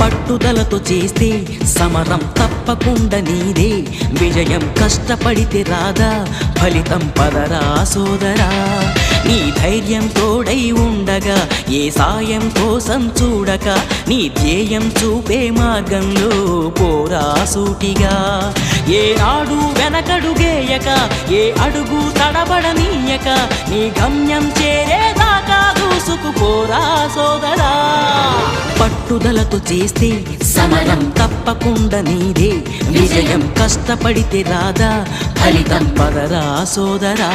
పట్టుదలతో చేస్తే సమరం తప్పకుండా నీదే, విజయం కష్టపడితే రాదా ఫలితం పదరా సోదరా. నీ ధైర్యం తోడై ఉండగా ఏ సాయం కోసం చూడక, నీ ధ్యేయం చూపే మార్గంలో పోరా సూటిగా. ఏ నాడు వెనకడుగేయక, ఏ అడుగు తడబడనీయక, నీ గమ్యం చేరేదాకా దూసుకుపోరా సోదరా. పట్టుదలతో చేస్తే సమరం తప్పకుండా నీదే, విజయం కష్టపడితే రాదా ఫలితం పదరా సోదరా.